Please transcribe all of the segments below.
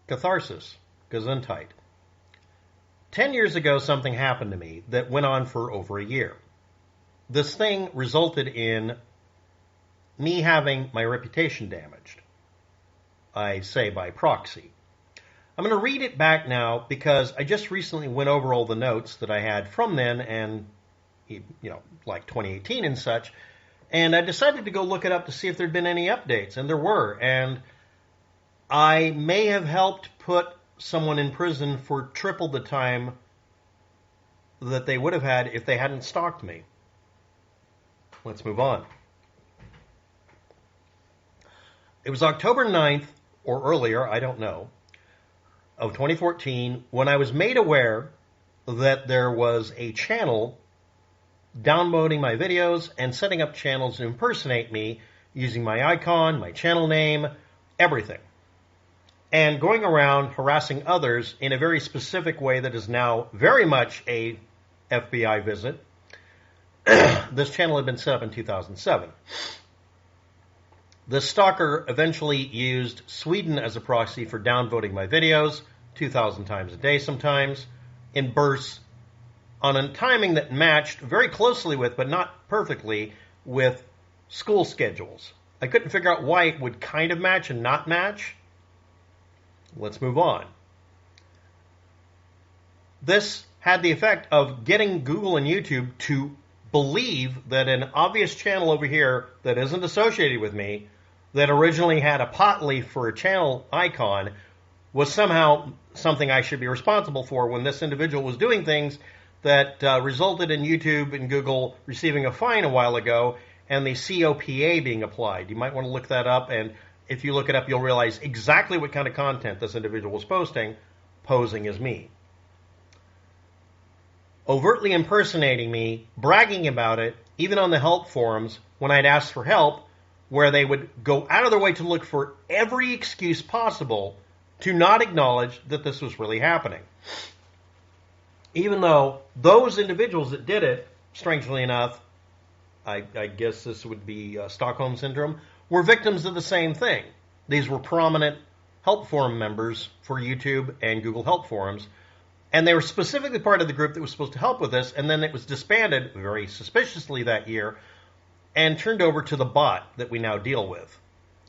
Catharsis. Gesundheit. 10 years ago, something happened to me that went on for over a year. This thing resulted in me having my reputation damaged. I say by proxy. I'm going to read it back now because I just recently went over all the notes that I had from then and, like 2018 and such, and I decided to go look it up to see if there'd been any updates, and there were, and I may have helped put someone in prison for triple the time that they would have had if they hadn't stalked me. Let's move on. It was October 9th, or earlier, I don't know, of 2014, when I was made aware that there was a channel downloading my videos and setting up channels to impersonate me using my icon, my channel name, everything. And going around harassing others in a very specific way that is now very much a FBI visit. This channel had been set up in 2007. The stalker eventually used Sweden as a proxy for downvoting my videos, 2,000 times a day sometimes, in bursts, on a timing that matched very closely with, but not perfectly, with school schedules. I couldn't figure out why it would kind of match and not match. Let's move on. This had the effect of getting Google and YouTube to believe that an obvious channel over here that isn't associated with me, that originally had a pot leaf for a channel icon, was somehow something I should be responsible for when this individual was doing things that resulted in YouTube and Google receiving a fine a while ago and the COPA being applied. You might want to look that up, and if you look it up, you'll realize exactly what kind of content this individual was posing as me. Overtly impersonating me, bragging about it, even on the help forums when I'd asked for help, where they would go out of their way to look for every excuse possible to not acknowledge that this was really happening. Even though those individuals that did it, strangely enough, I guess this would be Stockholm Syndrome, were victims of the same thing. These were prominent help forum members for YouTube and Google help forums, and they were specifically part of the group that was supposed to help with this, and then it was disbanded very suspiciously that year and turned over to the bot that we now deal with.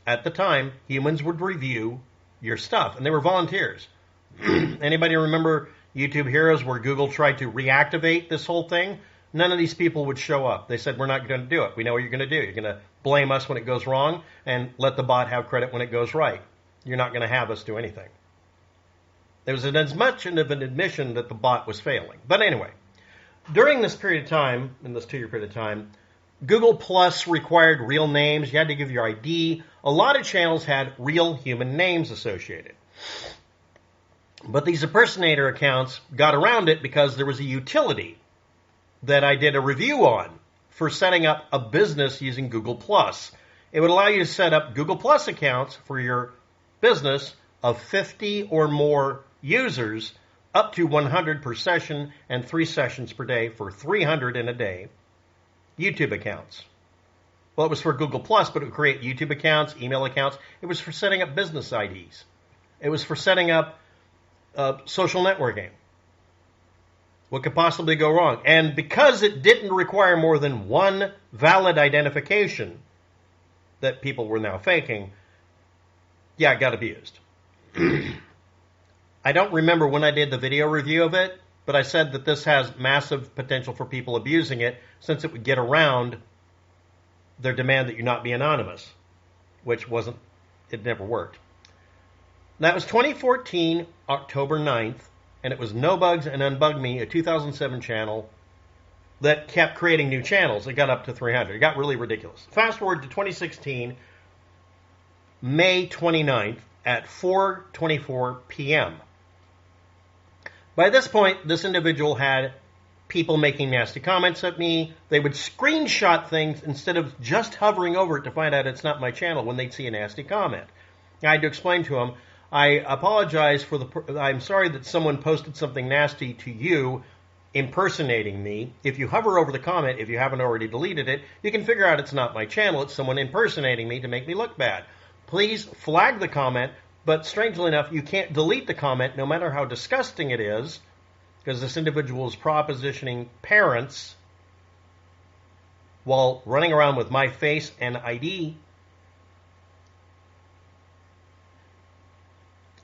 At the time, humans would review your stuff, and they were volunteers. Anybody remember YouTube Heroes where Google tried to reactivate this whole thing? None of these people would show up. They said, we're not going to do it. We know what you're going to do. You're going to blame us when it goes wrong and let the bot have credit when it goes right. You're not going to have us do anything. There was as much of an admission that the bot was failing. But anyway, during this period of time, in this 2-year period of time, Google Plus required real names. You had to give your ID. A lot of channels had real human names associated. But these impersonator accounts got around it because there was a utility that I did a review on for setting up a business using Google Plus. It would allow you to set up Google Plus accounts for your business of 50 or more users, up to 100 per session and 3 sessions per day for 300 in a day. YouTube accounts. Well, it was for Google Plus, but it would create YouTube accounts, email accounts. It was for setting up business IDs. It was for setting up social networking. What could possibly go wrong? And because it didn't require more than one valid identification that people were now faking, yeah, it got abused. I don't remember when I did the video review of it, but I said that this has massive potential for people abusing it since it would get around their demand that you not be anonymous, which it never worked. That was 2014, October 9th, and it was Nobugs and Unbugme, a 2007 channel that kept creating new channels. It got up to 300. It got really ridiculous. Fast forward to 2016, May 29th at 4:24 p.m. By this point, this individual had people making nasty comments at me. They would screenshot things instead of just hovering over it to find out it's not my channel when they'd see a nasty comment. I had to explain to them, I apologize I'm sorry that someone posted something nasty to you impersonating me. If you hover over the comment, if you haven't already deleted it, you can figure out it's not my channel. It's someone impersonating me to make me look bad. Please flag the comment, but strangely enough, you can't delete the comment no matter how disgusting it is, because this individual is propositioning parents while running around with my face and ID.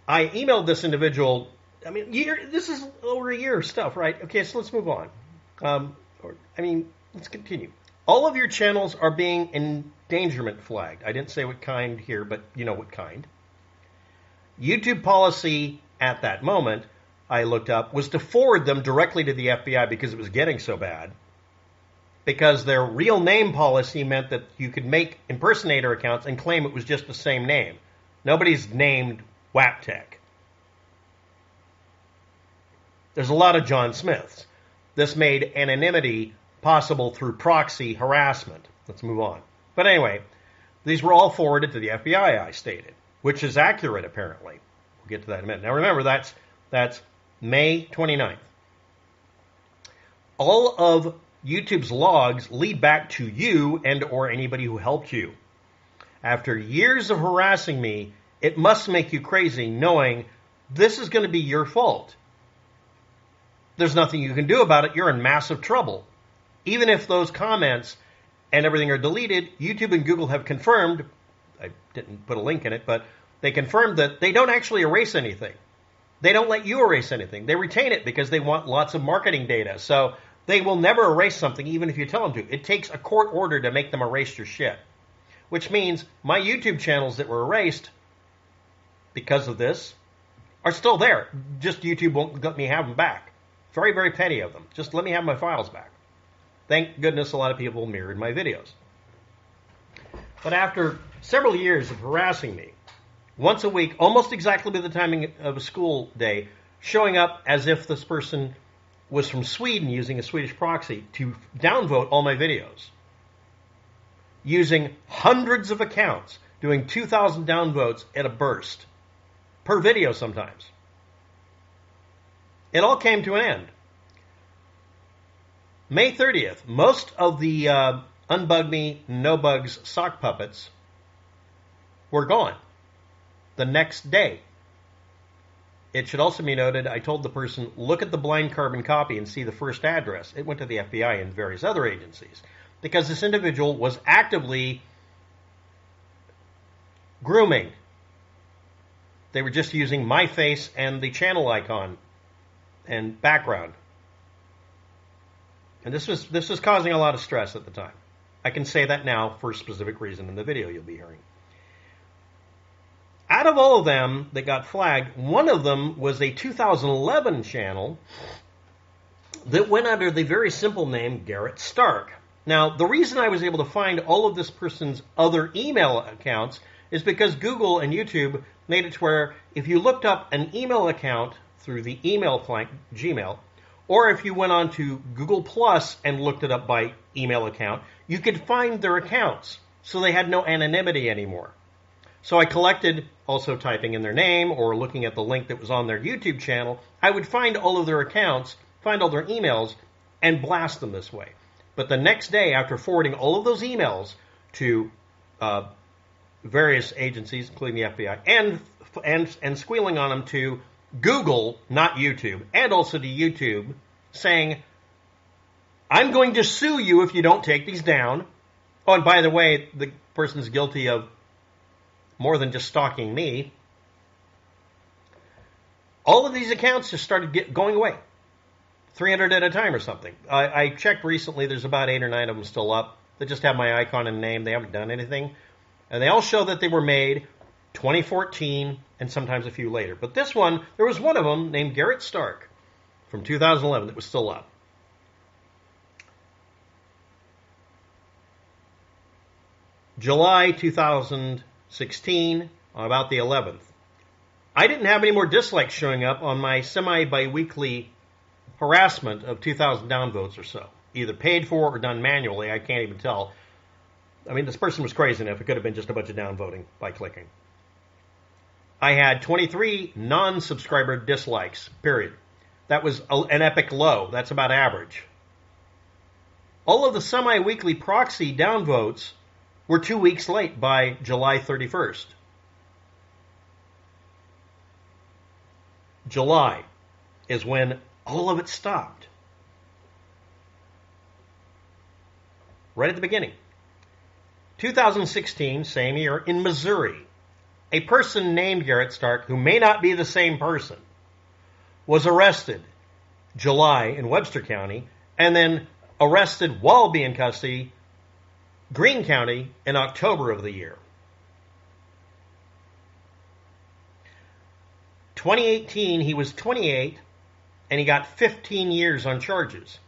I emailed this individual, this is over a year of stuff, right? Okay, so let's move on. Let's continue. All of your channels are being endangerment flagged. I didn't say what kind here, but you know what kind. YouTube policy at that moment, I looked up, was to forward them directly to the FBI because it was getting so bad. Because their real name policy meant that you could make impersonator accounts and claim it was just the same name. Nobody's named waptek. There's a lot of John Smiths. This made anonymity possible through proxy harassment. Let's move on. But anyway, these were all forwarded to the FBI, I stated, which is accurate, apparently. We'll get to that in a minute. Now remember, that's May 29th. All of YouTube's logs lead back to you and or anybody who helped you. After years of harassing me, it must make you crazy knowing this is going to be your fault. There's nothing you can do about it. You're in massive trouble. Even if those comments and everything are deleted, YouTube and Google have confirmed, I didn't put a link in it, but they confirmed that they don't actually erase anything. They don't let you erase anything. They retain it because they want lots of marketing data. So they will never erase something even if you tell them to. It takes a court order to make them erase your shit. Which means my YouTube channels that were erased because of this are still there. Just YouTube won't let me have them back. Very, very petty of them. Just let me have my files back. Thank goodness a lot of people mirrored my videos. But after several years of harassing me, once a week, almost exactly by the timing of a school day, showing up as if this person was from Sweden using a Swedish proxy to downvote all my videos. Using hundreds of accounts, doing 2,000 downvotes at a burst. Per video sometimes. It all came to an end. May 30th, most of the unbugme, nobugs sock puppets were gone. The next day. It should also be noted, I told the person, look at the blind carbon copy and see the first address. It went to the FBI and various other agencies. Because this individual was actively grooming. They were just using my face and the channel icon and background. And this was causing a lot of stress at the time. I can say that now for a specific reason in the video you'll be hearing. Out of all of them that got flagged, one of them was a 2011 channel that went under the very simple name Garrett Stark. Now, the reason I was able to find all of this person's other email accounts is because Google and YouTube made it to where if you looked up an email account through the email client, Gmail, or if you went on to Google Plus and looked it up by email account, you could find their accounts. So they had no anonymity anymore. So I collected, also typing in their name or looking at the link that was on their YouTube channel, I would find all of their accounts, find all their emails, and blast them this way. But the next day, after forwarding all of those emails to various agencies, including the FBI, and squealing on them to Google, not YouTube, and also to YouTube, saying, I'm going to sue you if you don't take these down. Oh, and by the way, the person's guilty of more than just stalking me. All of these accounts just started going away. 300 at a time or something. I checked recently, there's about 8 or 9 of them still up. They just have my icon and name. They haven't done anything. And they all show that they were made 2014 and sometimes a few later. But this one, there was one of them named Garrett Stark from 2011 that was still up. July 2016, on about the 11th. I didn't have any more dislikes showing up on my semi-biweekly harassment of 2,000 downvotes or so. Either paid for or done manually, I can't even tell. I mean, this person was crazy enough. It could have been just a bunch of downvoting by clicking. I had 23 non-subscriber dislikes, period. That was an epic low. That's about average. All of the semi-weekly proxy downvotes were 2 weeks late by July 31st. July is when all of it stopped. Right at the beginning. 2016, same year, in Missouri, a person named Garrett Stark, who may not be the same person, was arrested July in Webster County, and then arrested while being in custody, Greene County, in October of the year. 2018, he was 28, and he got 15 years on charges.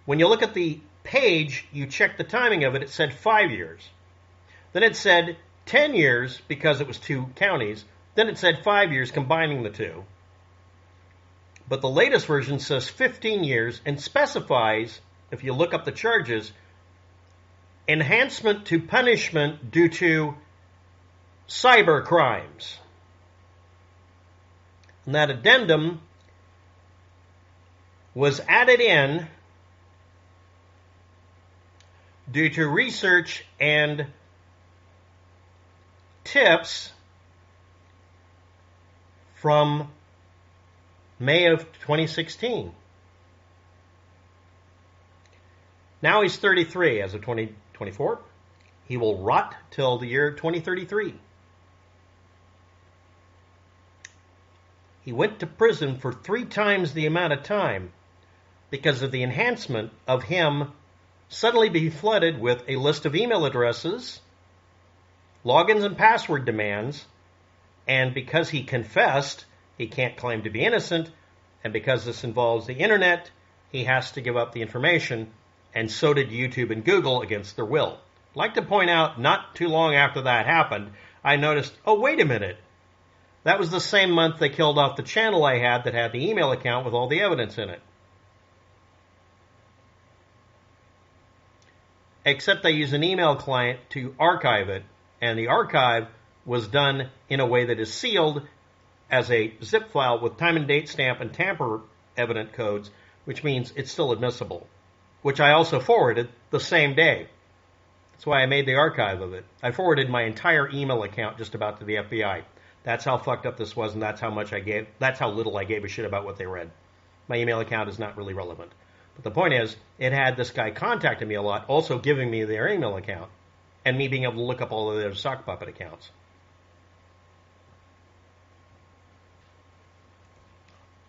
When you look at the page, you check the timing of it, it said 5 years. Then it said 10 years because it was 2 counties. Then it said 5 years combining the 2. But the latest version says 15 years and specifies, if you look up the charges, enhancement to punishment due to cyber crimes. And that addendum was added in due to research and tips from May of 2016. Now he's 33 as of 2024. He will rot till the year 2033. He went to prison for 3 times the amount of time because of the enhancement of him suddenly being flooded with a list of email addresses, logins and password demands, and because he confessed, he can't claim to be innocent, and because this involves the internet, he has to give up the information, and so did YouTube and Google against their will. I'd like to point out, not too long after that happened, I noticed, oh, wait a minute. That was the same month they killed off the channel I had that had the email account with all the evidence in it. Except they use an email client to archive it, and the archive was done in a way that is sealed as a zip file with time and date stamp and tamper evident codes, which means it's still admissible, which I also forwarded the same day. That's why I made the archive of it. I forwarded my entire email account just about to the FBI. That's how fucked up this was, and that's how little I gave a shit about what they read. My email account is not really relevant. But the point is, it had this guy contacting me a lot, also giving me their email account, and me being able to look up all of their sock puppet accounts.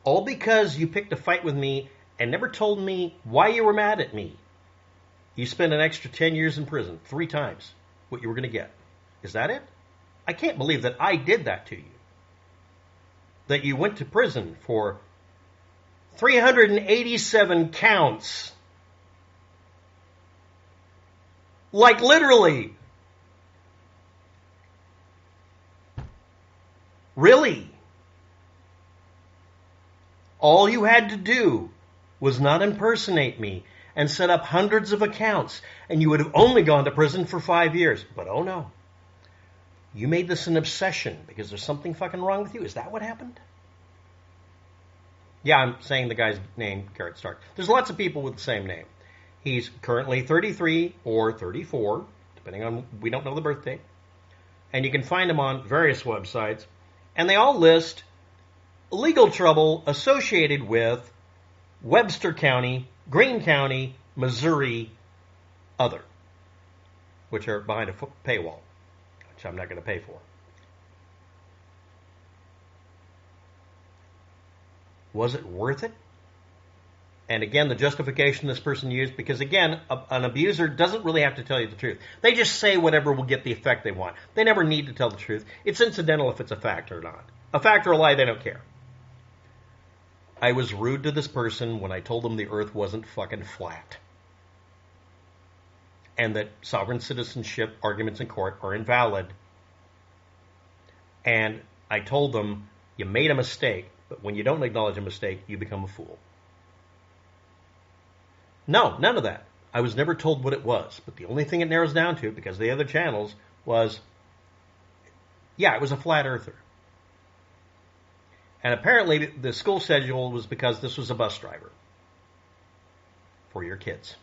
All because you picked a fight with me and never told me why you were mad at me. You spent an extra 10 years in prison, 3 times what you were going to get. Is that it? I can't believe that I did that to you. That you went to prison for 387 counts. Like literally. Really? All you had to do was not impersonate me and set up hundreds of accounts, and you would have only gone to prison for 5 years. But oh no. You made this an obsession because there's something fucking wrong with you. Is that what happened? Yeah, I'm saying the guy's name, Garrett Stark. There's lots of people with the same name. He's currently 33 or 34, depending on, we don't know the birth date. And you can find him on various websites. And they all list legal trouble associated with Webster County, Greene County, Missouri, other, which are behind a paywall, which I'm not going to pay for. Was it worth it? And again, the justification this person used, because again, an abuser doesn't really have to tell you the truth. They just say whatever will get the effect they want. They never need to tell the truth. It's incidental if it's a fact or not. A fact or a lie, they don't care. I was rude to this person when I told them the earth wasn't fucking flat. And that sovereign citizenship arguments in court are invalid. And I told them, you made a mistake, but when you don't acknowledge a mistake, you become a fool. No, none of that. I was never told what it was. But the only thing it narrows down to, because of the other channels, was, yeah, it was a flat earther. And apparently the school schedule was because this was a bus driver for your kids.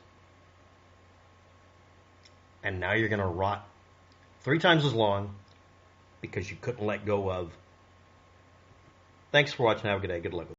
And now you're going to rot 3 times as long because you couldn't let go of Thanks for watching. Have a good day. Good luck with it.